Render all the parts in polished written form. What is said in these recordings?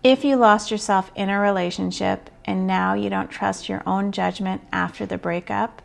If you lost yourself in a relationship and now you don't trust your own judgment after the breakup,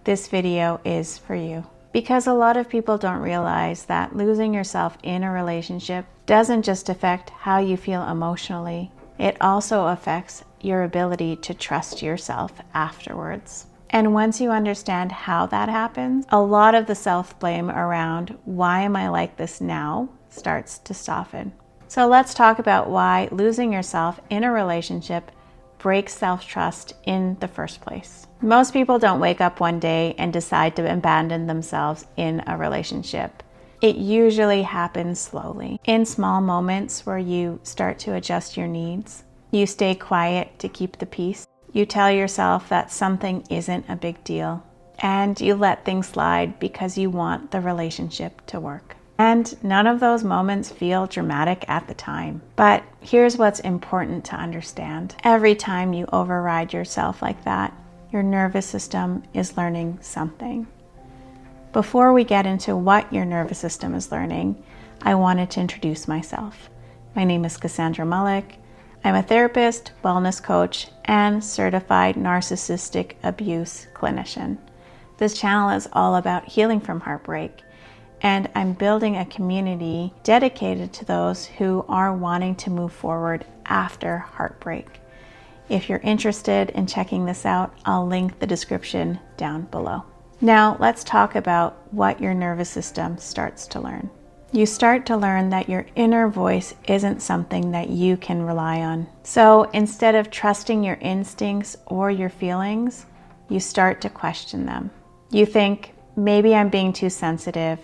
this video is for you. Because a lot of people don't realize that losing yourself in a relationship doesn't just affect how you feel emotionally, it also affects your ability to trust yourself afterwards. And once you understand how that happens, a lot of the self-blame around why am I like this now starts to soften. So let's talk about why losing yourself in a relationship breaks self-trust in the first place. Most people don't wake up one day and decide to abandon themselves in a relationship. It usually happens slowly, in small moments where you start to adjust your needs. You stay quiet to keep the peace. You tell yourself that something isn't a big deal, and you let things slide because you want the relationship to work. And none of those moments feel dramatic at the time. But here's what's important to understand. Every time you override yourself like that, your nervous system is learning something. Before we get into what your nervous system is learning, I wanted to introduce myself. My name is Cassandra Mullick. I'm a therapist, wellness coach, and certified narcissistic abuse clinician. This channel is all about healing from heartbreak, and I'm building a community dedicated to those who are wanting to move forward after heartbreak. If you're interested in checking this out, I'll link the description down below. Now let's talk about what your nervous system starts to learn. You start to learn that your inner voice isn't something that you can rely on. So instead of trusting your instincts or your feelings, you start to question them. You think, maybe I'm being too sensitive,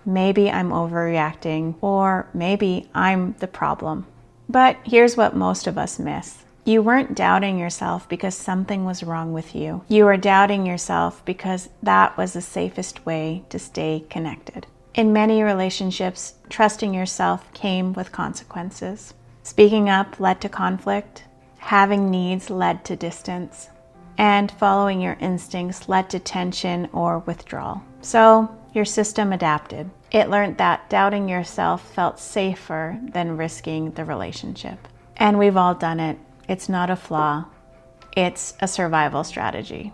maybe I'm overreacting, or maybe I'm the problem. But here's what most of us miss. You weren't doubting yourself because something was wrong with you. You were doubting yourself because that was the safest way to stay connected. In many relationships, trusting yourself came with consequences. Speaking up led to conflict, having needs led to distance, and following your instincts led to tension or withdrawal. So your system adapted. It learned that doubting yourself felt safer than risking the relationship. And we've all done it. It's not a flaw. It's a survival strategy.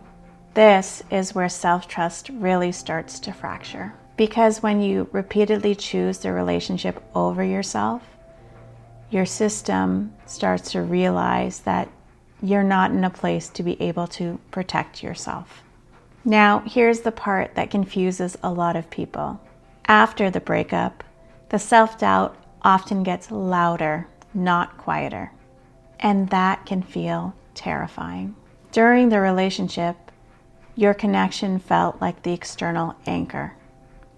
This is where self-trust really starts to fracture. Because when you repeatedly choose the relationship over yourself, your system starts to realize that you're not in a place to be able to protect yourself. Now, here's the part that confuses a lot of people. After the breakup, the self-doubt often gets louder, not quieter. And that can feel terrifying. During the relationship, your connection felt like the external anchor.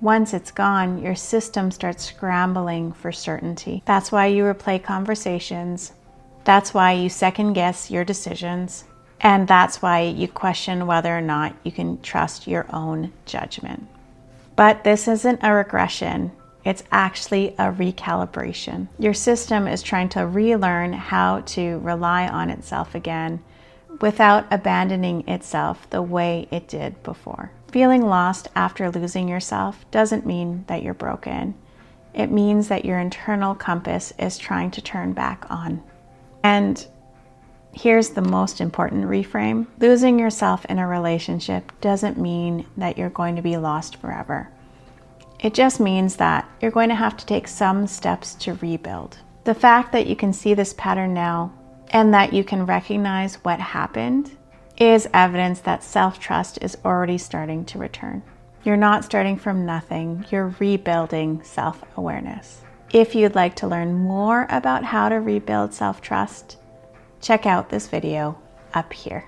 Once it's gone, your system starts scrambling for certainty. That's why you replay conversations. That's why you second guess your decisions. And that's why you question whether or not you can trust your own judgment. But this isn't a regression. It's actually a recalibration. Your system is trying to relearn how to rely on itself again without abandoning itself the way it did before. Feeling lost after losing yourself doesn't mean that you're broken. It means that your internal compass is trying to turn back on. And here's the most important reframe. Losing yourself in a relationship doesn't mean that you're going to be lost forever. It just means that you're going to have to take some steps to rebuild. The fact that you can see this pattern now and that you can recognize what happened is evidence that self-trust is already starting to return. You're not starting from nothing, you're rebuilding self-awareness. If you'd like to learn more about how to rebuild self-trust, check out this video up here.